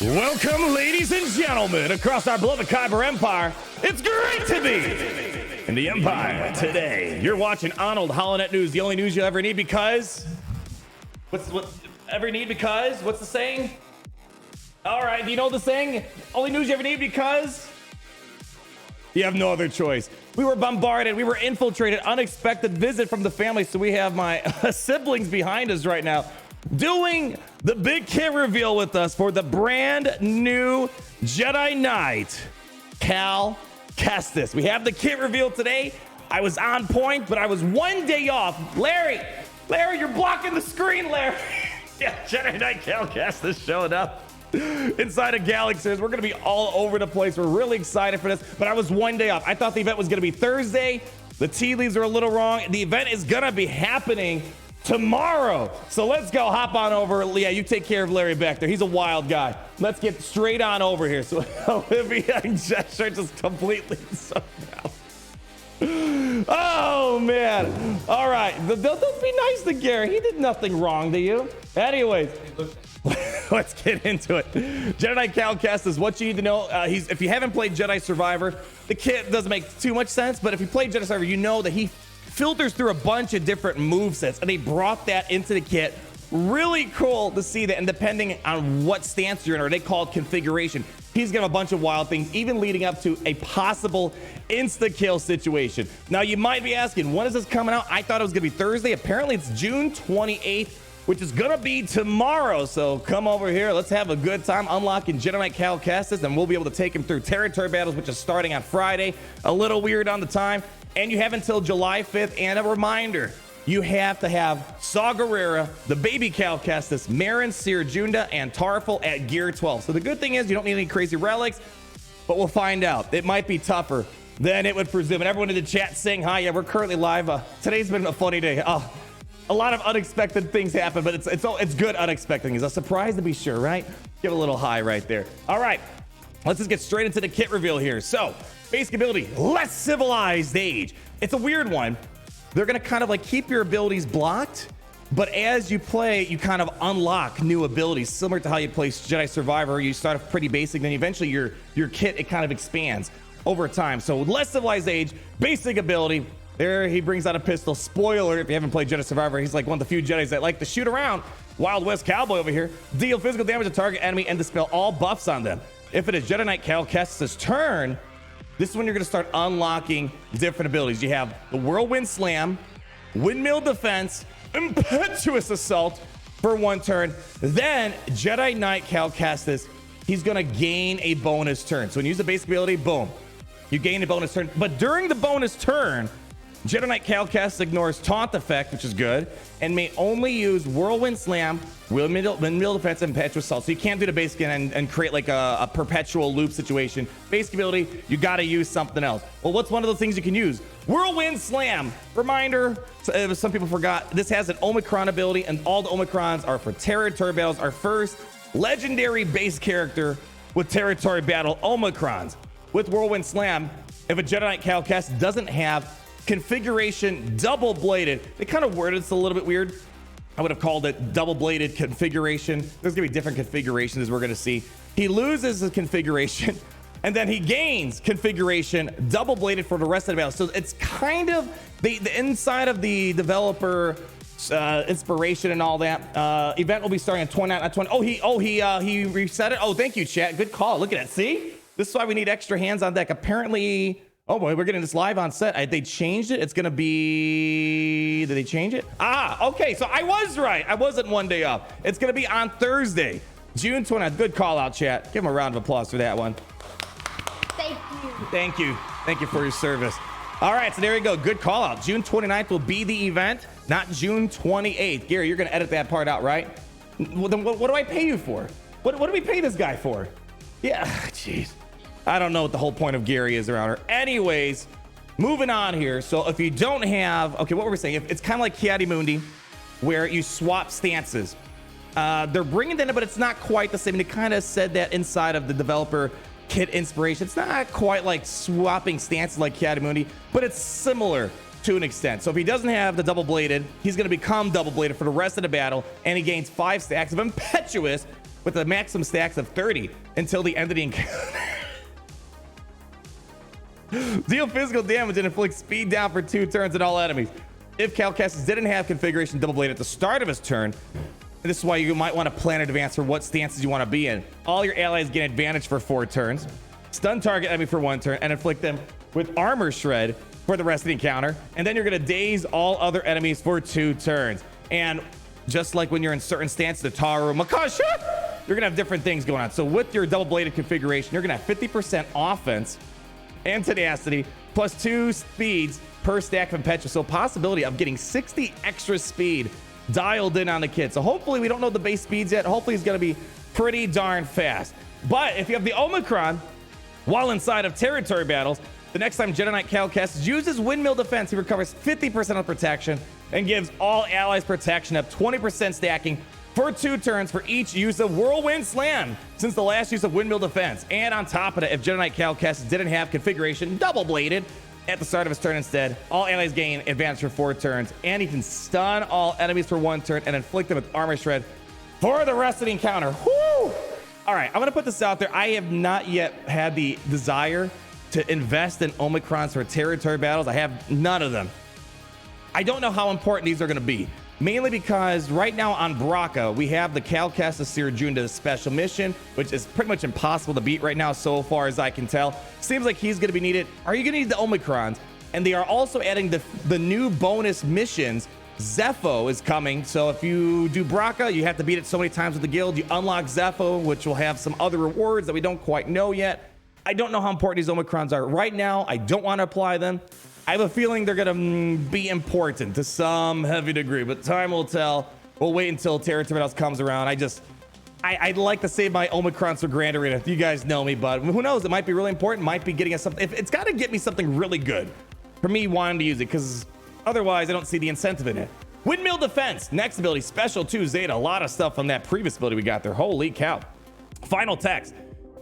Welcome, ladies and gentlemen, across our beloved Kyber Empire. It's great to be in the Empire today. You're watching Arnold Holonet News, the only news you'll ever need because... What's the saying? All right, do you know the saying? Only news you ever need because... You have no other choice. We were bombarded, we were infiltrated, unexpected visit from the family, so we have my siblings behind us right now doing the big kit reveal with us for the brand new Jedi Knight, Kestis. We have the kit reveal today. I was on point, but I was one day off. Larry, you're blocking the screen, Larry. Yeah, Jedi Knight Kestis showing up inside of Gaalxy. We're gonna be all over the place. We're really excited for this, but I was one day off. I thought the event was gonna be Thursday. The tea leaves are a little wrong. The event is gonna be happening tomorrow. So let's go hop on over. Yeah, you take care of Larry back there. He's a wild guy. Let's get straight on over here. So Olivia and Gesture just completely zoned out. Oh man. All right. Don't be nice to Gary. He did nothing wrong to you. Anyways, let's get into it. Jedi Knight Kestis, what you need to know. If you haven't played Jedi Survivor, the kit doesn't make too much sense, but if you play Jedi Survivor, you know that he filters through a bunch of different movesets, and they brought that into the kit. Really cool to see that, and depending on what stance you're in, or they call it configuration, he's got a bunch of wild things, even leading up to a possible insta-kill situation. Now, you might be asking, when is this coming out? I thought it was gonna be Thursday. Apparently, it's June 28th, which is gonna be tomorrow. So come over here, let's have a good time unlocking Jedi Knight Kestis, and we'll be able to take him through territory battles, which is starting on Friday. A little weird on the time. And you have until July 5th. And a reminder, you have to have Saw Gerrera, the baby Kestis, Marin, Seer, Junda, and Tarful at Gear 12. So the good thing is you don't need any crazy relics, but we'll find out. It might be tougher than it would presume. And everyone in the chat saying hi. Yeah, we're currently live. Today's been a funny day. A lot of unexpected things happen, but it's good unexpected things. A surprise to be sure, right? Give a little high right there. All right, let's just get straight into the kit reveal here. So, basic ability, less civilized age. It's a weird one. They're gonna kind of like keep your abilities blocked, but as you play, you kind of unlock new abilities, similar to how you play Jedi Survivor. You start off pretty basic, then eventually your kit, it kind of expands over time. So less civilized age, basic ability. There he brings out a pistol. Spoiler, if you haven't played Jedi Survivor, he's like one of the few Jedis that like to shoot around. Wild West Cowboy over here. Deal physical damage to target enemy and dispel all buffs on them. If it is Jedi Knight Kestis' turn, this is when you're going to start unlocking different abilities. You have the Whirlwind Slam, Windmill Defense, Impetuous Assault for one turn. Then Jedi Knight Kestis, he's going to gain a bonus turn. So when you use the basic ability, boom, you gain a bonus turn. But during the bonus turn, Jedi Knight Kestis ignores Taunt Effect, which is good, and may only use Whirlwind Slam, Windmill Defense, and Impetuous Assault. So you can't do the basic and create like a perpetual loop situation. Basic ability, you got to use something else. Well, what's one of those things you can use? Whirlwind Slam. Reminder, some people forgot, this has an Omicron ability, and all the Omicrons are for territory battles. Our first legendary base character with territory battle Omicrons. With Whirlwind Slam, if a Jedi Knight Kestis doesn't have configuration double-bladed, they kind of worded this a little bit weird. I would have called it double-bladed configuration. There's gonna be different configurations as we're gonna see. He loses his configuration and then he gains configuration double-bladed for the rest of the battle. So it's kind of the inside of the developer inspiration and all that. Event will be starting at 29, not 20. He reset it. Oh, thank you, chat. Good call. Look at that. See, this is why we need extra hands on deck. Apparently, oh boy, we're getting this live on set. They changed it. It's gonna be, did they change it? Okay, so I was right. I wasn't one day off. It's gonna be on Thursday, June 29th. Good call out, chat. Give him a round of applause for that one. Thank you. Thank you for your service. All right, so there you go. Good call out. June 29th will be the event, not June 28th. Gary, you're gonna edit that part out, right? Well, then what do I pay you for? What do we pay this guy for? Yeah, jeez. I don't know what the whole point of Gary is around her. Anyways, moving on here. So if you don't have, okay, what were we saying? It's kind of like Kiadi where you swap stances. They're bringing that in, but it's not quite the same. And it kind of said that inside of the developer kit inspiration. It's not quite like swapping stances like Kiadi, but it's similar to an extent. So if he doesn't have the double bladed, he's going to become double bladed for the rest of the battle, and he gains 5 stacks of Impetuous with the maximum stacks of 30 until the end of the encounter. Deal physical damage and inflict speed down for 2 turns on all enemies. If Kestis didn't have configuration double blade at the start of his turn, this is why you might want to plan in advance for what stances you want to be in. All your allies gain advantage for 4 turns, stun target enemy for 1 turn, and inflict them with armor shred for the rest of the encounter. And then you're going to daze all other enemies for 2 turns. And just like when you're in certain stances, the Taru, Makasha, you're going to have different things going on. So with your double bladed configuration, you're going to have 50% offense and tenacity plus 2 speeds per stack of impetuous. So possibility of getting 60 extra speed dialed in on the kid. So hopefully, we don't know the base speeds yet. Hopefully he's going to be pretty darn fast. But if you have the Omicron while inside of territory battles, the next time Jedi Knight Kestis uses windmill defense, he recovers 50% of protection and gives all allies protection up 20% stacking for 2 turns for each use of Whirlwind Slam since the last use of windmill defense. And on top of that, if Jedi Knight Kestis didn't have configuration double bladed at the start of his turn instead, all allies gain advantage for 4 turns, and he can stun all enemies for 1 turn and inflict them with armor shred for the rest of the encounter. Whoo! All right, I'm gonna put this out there. I have not yet had the desire to invest in Omicrons for territory battles. I have none of them. I don't know how important these are gonna be, mainly because right now on Braca, we have the Kestis Sirajunda special mission, which is pretty much impossible to beat right now, so far as I can tell. Seems like he's gonna be needed. Are you gonna need the Omicrons? And they are also adding the new bonus missions. Zepho is coming, so if you do Braca, you have to beat it so many times with the guild. You unlock Zepho, which will have some other rewards that we don't quite know yet. I don't know how important these Omicrons are right now. I don't want to apply them. I have a feeling they're gonna be important to some heavy degree, but time will tell. We'll wait until Territory Battles comes around. I'd like to save my Omicrons for Grand Arena. If you guys know me, but who knows? It might be really important. Might be getting us something. It's got to get me something really good for me wanting to use it, because otherwise I don't see the incentive in it. Windmill Defense, next ability, Special 2 Zeta. A lot of stuff from that previous ability we got there. Holy cow. Final text.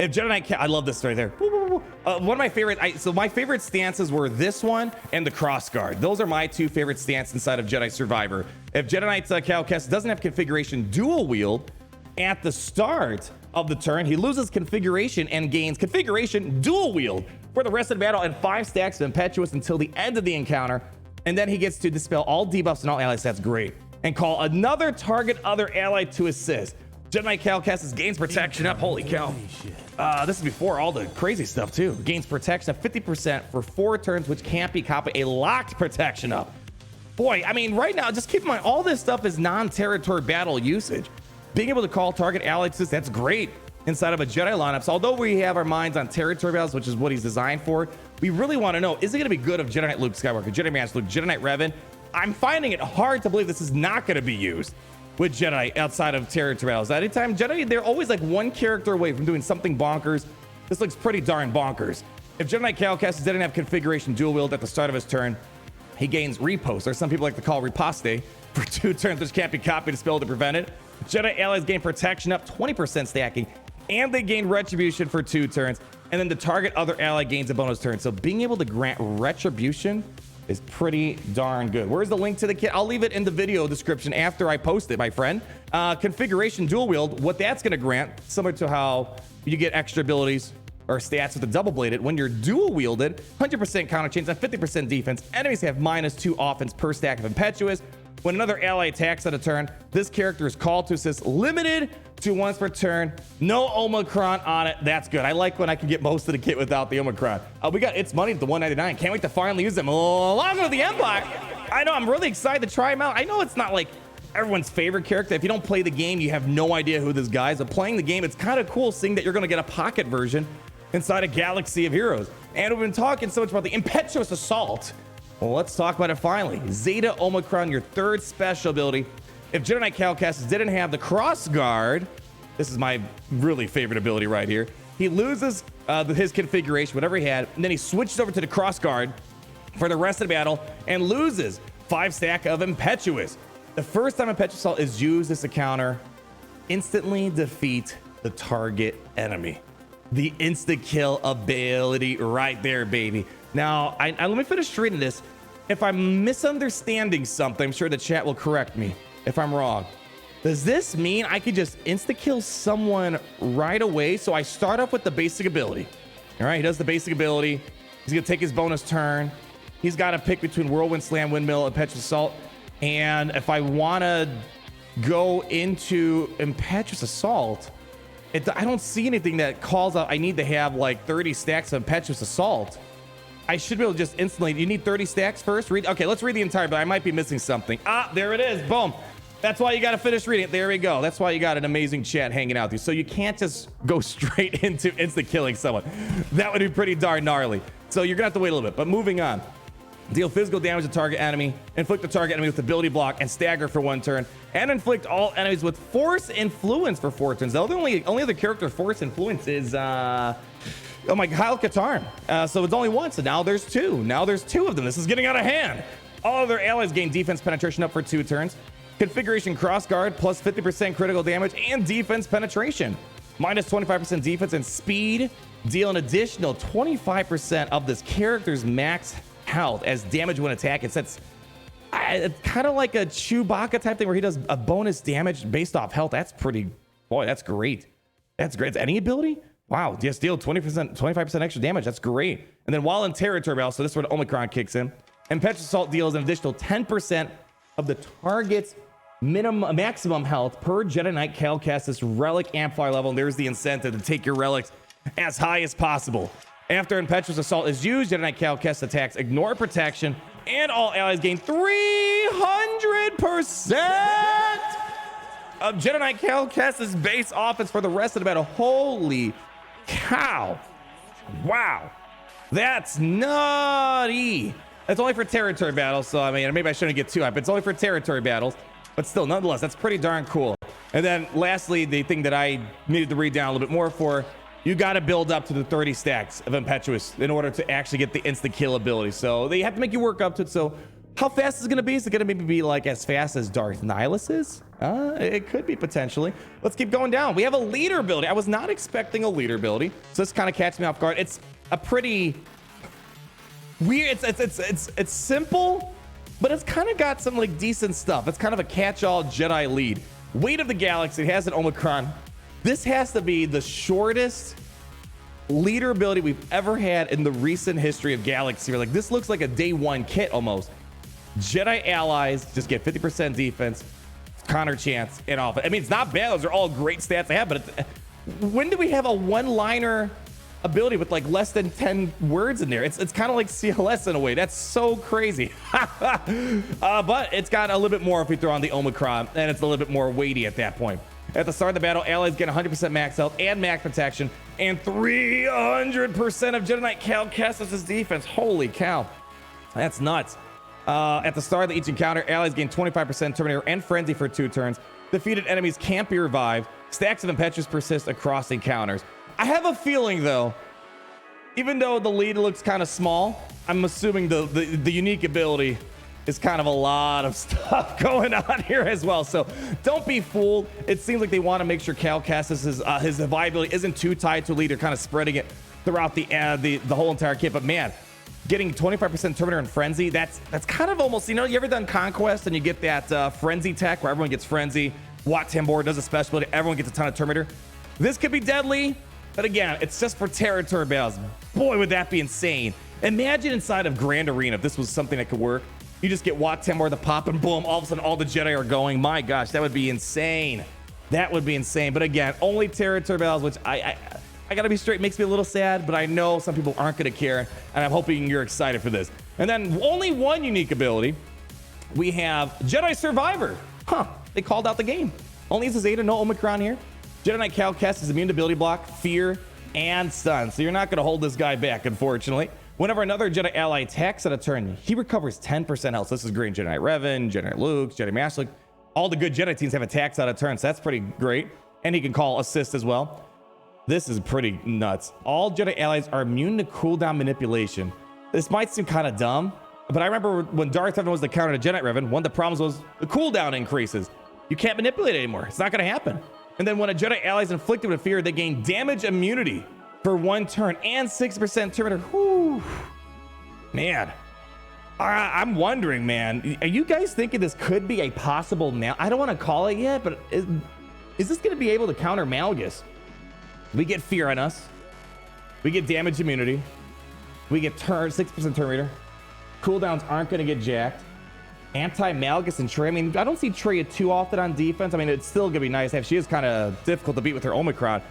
If Jedi Knight, I love this right there. One of my favorite, so my favorite stances were this one and the cross guard. Those are my 2 favorite stances inside of Jedi Survivor. If Jedi Knight Kestis doesn't have configuration dual wield at the start of the turn, he loses configuration and gains configuration dual wield for the rest of the battle and 5 stacks of impetuous until the end of the encounter. And then he gets to dispel all debuffs and all allies. That's great. And call another target other ally to assist. Jedi Knight Kestis gains protection up. Holy cow. This is before all the crazy stuff too. Gains protection of 50% for 4 turns, which can't be copied. A locked protection up. Boy, I mean, right now, just keep in mind, all this stuff is non-territory battle usage. Being able to call target allies, that's great inside of a Jedi lineup. So although we have our minds on territory battles, which is what he's designed for, we really want to know, is it going to be good of Jedi Knight Luke Skywalker, Jedi Master Luke, Jedi Knight Revan? I'm finding it hard to believe this is not going to be used with Jedi outside of territory battles. Anytime Jedi, they're always like 1 character away from doing something bonkers. This looks pretty darn bonkers. If Jedi Knight Kestis didn't have configuration dual wield at the start of his turn, he gains repost, or some people like to call riposte, for 2 turns, which can't be copied to spell to prevent it. Jedi allies gain protection up 20% stacking, and they gain retribution for 2 turns. And then the target other ally gains a bonus turn. So being able to grant retribution is pretty darn good. Where's the link to the kit? I'll leave it in the video description after I post it, my friend. Configuration dual wield, what that's going to grant, similar to how you get extra abilities or stats with the double bladed. When you're dual wielded, 100% counter chains and 50% defense. Enemies have -2 offense per stack of impetuous. When another ally attacks on a turn, this character is called to assist, limited to once per turn. No Omicron on it. That's good. I like when I can get most of the kit without the Omicron. We got It's Money at the 199. Can't wait to finally use them along with the Empire. I know, I'm really excited to try him out. I know it's not like everyone's favorite character. If you don't play the game, you have no idea who this guy is. But playing the game, it's kind of cool seeing that you're going to get a pocket version inside a Gaalxy of heroes. And we've been talking so much about the Impetuous Assault. Well, let's talk about it finally. Zeta Omicron, your 3rd special ability. If Jedi Knight Kestis didn't have the cross guard, this is my really favorite ability right here. He loses his configuration, whatever he had, and then he switches over to the cross guard for the rest of the battle and loses 5 stack of Impetuous. The first time Impetuous Assault is used, this encounter instantly defeat the target enemy. The insta kill ability right there, baby. Now, let me finish reading this. If I'm misunderstanding something, I'm sure the chat will correct me if I'm wrong. Does this mean I could just insta-kill someone right away? So I start off with the basic ability. All right, he does the basic ability. He's gonna take his bonus turn. He's got to pick between Whirlwind Slam, Windmill, Impetuous Assault. And if I want to go into Impetuous Assault, I don't see anything that calls out I need to have like 30 stacks of Impetuous Assault. I should be able to just instantly. You need 30 stacks first? Okay, let's read the entire, but I might be missing something. Ah, there it is. Boom. That's why you got to finish reading it. There we go. That's why you got an amazing chat hanging out with you. So you can't just go straight into insta-killing someone. That would be pretty darn gnarly. So you're going to have to wait a little bit. But moving on. Deal physical damage to target enemy. Inflict the target enemy with ability block and stagger for 1 turn. And inflict all enemies with force influence for 4 turns. The only other character force influence is... oh my, Kyle Katarn. So it's only one. So now there's 2. Now there's 2 of them. This is getting out of hand. All other allies gain defense penetration up for 2 turns. Configuration cross guard plus 50% critical damage and defense penetration. Minus 25% defense and speed. Deal an additional 25% of this character's max health as damage when attacking. It's kind of like a Chewbacca type thing where he does a bonus damage based off health. That's pretty, boy, that's great. That's great. Any ability? Wow, just deal 20%, 25% extra damage. That's great. And then while in territory battle, so this is where the Omicron kicks in, Impetuous Assault deals an additional 10% of the target's maximum health per Jedi Knight Cal Kestis relic amplifier level. And there's the incentive to take your relics as high as possible. After Impetuous Assault is used, Jedi Knight Cal Kestis attacks ignore protection, and all allies gain 300% of Jedi Knight Cal Kestis base offense for the rest of the battle. Holy cow. Wow. That's nutty. That's only for territory battles, so I mean, maybe I shouldn't get too hyped, but it's only for territory battles. But still, nonetheless, that's pretty darn cool. And then lastly, the thing that I needed to read down a little bit more for, you got to build up to the 30 stacks of Impetuous in order to actually get the insta-kill ability. So they have to make you work up to it. So how fast is it going to be? Is it going to maybe be like as fast as Darth Nihilus is? It could be potentially. Let's keep going down. We have a leader ability. I was not expecting a leader ability, so this kind of catches me off guard. It's a pretty weird. It's simple, but it's kind of got some like decent stuff. It's kind of a catch-all Jedi lead. Weight of the Galaxy. It has an Omicron. This has to be the shortest leader ability we've ever had in the recent history of Galaxy. Like, this looks like a day 1 kit almost. Jedi allies just get 50% defense, counter chance, and off. I mean, it's not bad. Those are all great stats to have, but when do we have a one-liner ability with like less than 10 words in there? It's kind of like CLS in a way. That's so crazy. But it's got a little bit more if we throw on the Omicron, and it's a little bit more weighty at that point. At the start of the battle, allies get 100% max health and max protection, and 300% of Jedi Knight Cal Kestis' defense. Holy cow. That's nuts. At the start of each encounter, allies gain 25% Terminator and Frenzy for 2 turns. Defeated enemies can't be revived. Stacks of Impetuous persist across encounters. I have a feeling, though, even though the lead looks kind of small, I'm assuming the unique ability is kind of a lot of stuff going on here as well. So don't be fooled. It seems like they want to make sure Cal Kestis' his viability isn't too tied to a lead. They're kind of spreading it throughout the whole entire kit. But man, getting 25% Terminator and Frenzy, that's kind of almost, you ever done Conquest and you get that Frenzy tech where everyone gets Frenzy, Wat Tambor does a special ability, everyone gets a ton of Terminator. This could be deadly, but again, it's just for territory battles. Boy, would that be insane. Imagine inside of Grand Arena if this was something that could work. You just get Wat Tambor the pop and boom, all of a sudden all the Jedi are going. My gosh, that would be insane. That would be insane. But again, only territory battles, which I gotta be straight, makes me a little sad, but I know some people aren't gonna care, and I'm hoping you're excited for this. And then only one unique ability. We have Jedi Survivor. They called out the game. Only uses Zeta, no Omicron here. Jedi Knight Cal Kestis is immune to ability block, fear, and stun. So you're not gonna hold this guy back, unfortunately. Whenever another Jedi ally attacks at a turn, he recovers 10% health. So this is great. Jedi Knight Revan, Jedi Knight Luke, Jedi Master Luke. All the good Jedi teams have attacks out of turn, so that's pretty great. And he can call assist as well. This is pretty nuts. All Jedi allies are immune to cooldown manipulation. This might seem kind of dumb, but I remember when Darth Revan was the counter to Jedi Revan, one of the problems was the cooldown increases. You can't manipulate it anymore. It's not going to happen. And then when a Jedi ally is inflicted with fear, they gain damage immunity for 1 turn and 6% Terminator. Whew. Man, I'm wondering, man, are you guys thinking this could be a possible I don't want to call it yet, but is this going to be able to counter Malgus? We get fear on us. We get damage immunity. We get 6% turn meter. Cooldowns aren't going to get jacked. Anti-Malgus and Trey. I mean, I don't see Trey too often on defense. I mean, it's still going to be nice to have. She is kind of difficult to beat with her Omicron.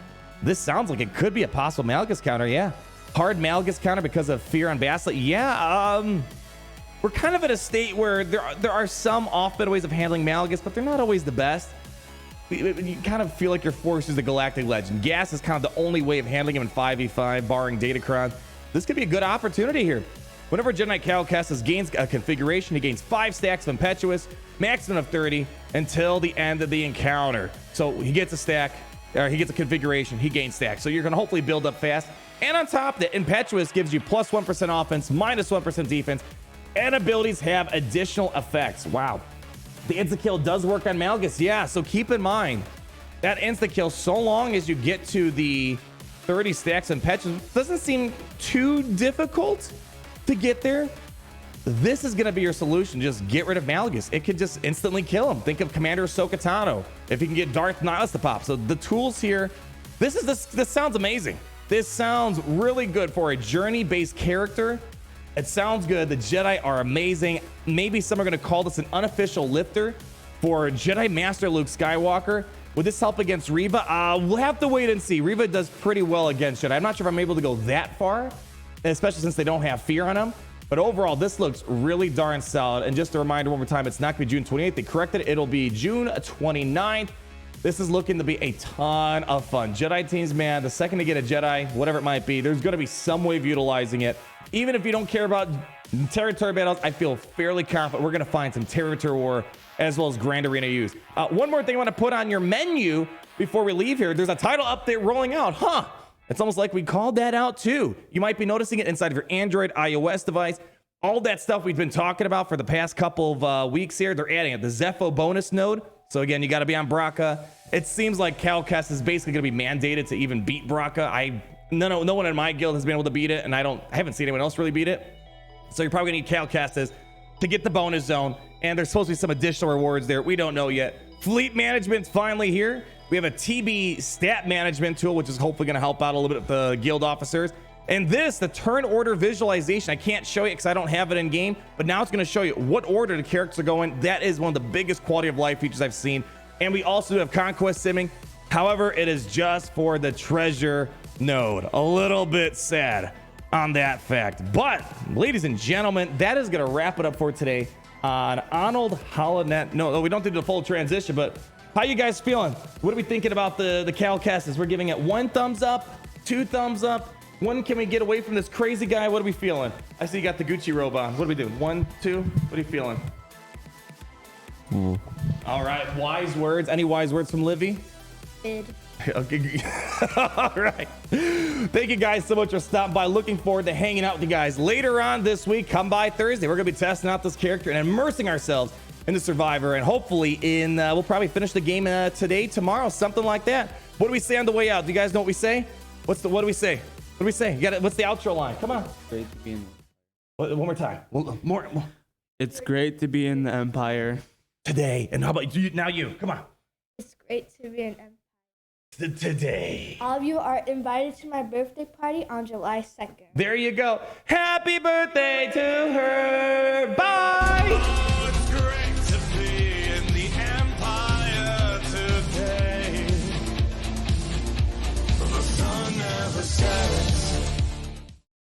This sounds like it could be a possible Malgus counter, yeah. Hard Malgus counter because of fear on Basilisk. Yeah, we're kind of at a state where there are some off-better ways of handling Malgus, but they're not always the best. You kind of feel like you're forced to use the Galactic Legend. Gas is kind of the only way of handling him in 5v5, barring Datacron. This could be a good opportunity here. Whenever Jedi Knight Cal Kestis gains a configuration, he gains 5 stacks of Impetuous, maximum of 30, until the end of the encounter. So he gets a stack, or he gets a configuration, he gains stacks. So you're going to hopefully build up fast. And on top, the Impetuous gives you plus 1% offense, minus 1% defense, and abilities have additional effects. Wow. The insta-kill does work on Malgus, yeah, so keep in mind that insta-kill, so long as you get to the 30 stacks and Impetuous, doesn't seem too difficult to get there. This is going to be your solution. Just get rid of Malgus. It could just instantly kill him. Think of Commander Ahsoka Tano. If you can get Darth Nihilus to pop. So the tools here, this sounds amazing. This sounds really good for a journey-based character. It sounds good. The Jedi are amazing. Maybe some are going to call this an unofficial lifter for Jedi Master Luke Skywalker. Would this help against Reva? We'll have to wait and see. Reva does pretty well against Jedi. I'm not sure if I'm able to go that far, especially since they don't have fear on them. But overall, this looks really darn solid. And just a reminder one more time, it's not going to be June 28th. They corrected it. It'll be June 29th. This is looking to be a ton of fun. Jedi teams, man, the second to get a Jedi, whatever it might be, there's going to be some way of utilizing it. Even if you don't care about territory battles, I feel fairly confident we're going to find some territory war as well as Grand Arena use. One more thing I want to put on your menu before we leave here. There's a title update rolling out. It's almost like we called that out too. You might be noticing it inside of your Android, iOS device. All that stuff we've been talking about for the past couple of weeks here, they're adding it. The Zepho bonus node. So again, you got to be on Braca. It seems like Cal Kestis is basically going to be mandated to even beat Braca. No one in my guild has been able to beat it, and I haven't seen anyone else really beat it. So you're probably going to need Cal Kestis to get the bonus zone, and there's supposed to be some additional rewards there. We don't know yet. Fleet management's finally here. We have a TB stat management tool, which is hopefully going to help out a little bit with the guild officers. And this, the turn order visualization, I can't show you because I don't have it in game, but now it's going to show you what order the characters are going. That is one of the biggest quality of life features I've seen. And we also do have conquest simming. However, it is just for the treasure node. A little bit sad on that fact. But ladies and gentlemen, that is going to wrap it up for today on Arnold Holonet. No, we don't do the full transition, but how you guys feeling? What are we thinking about the Cal Kestis? We're giving it 1 thumbs up, 2 thumbs up. When can we get away from this crazy guy? What are we feeling? I see you got the Gucci robe on. What are we doing? 1, 2? What are you feeling? All right. Wise words. Any wise words from Livy? Id. Okay. All right. Thank you guys so much for stopping by. Looking forward to hanging out with you guys later on this week. Come by Thursday. We're going to be testing out this character and immersing ourselves in the Survivor. And hopefully we'll probably finish the game today, tomorrow, something like that. What do we say on the way out? Do you guys know what we say? What do we say? What do we say? What's the outro line? Come on. Great to be in. One more time. More. It's great to be in the Empire. Today. And how about you? Now you. Come on. It's great to be an Empire. Today. All of you are invited to my birthday party on July 2nd. There you go. Happy birthday to her. Bye.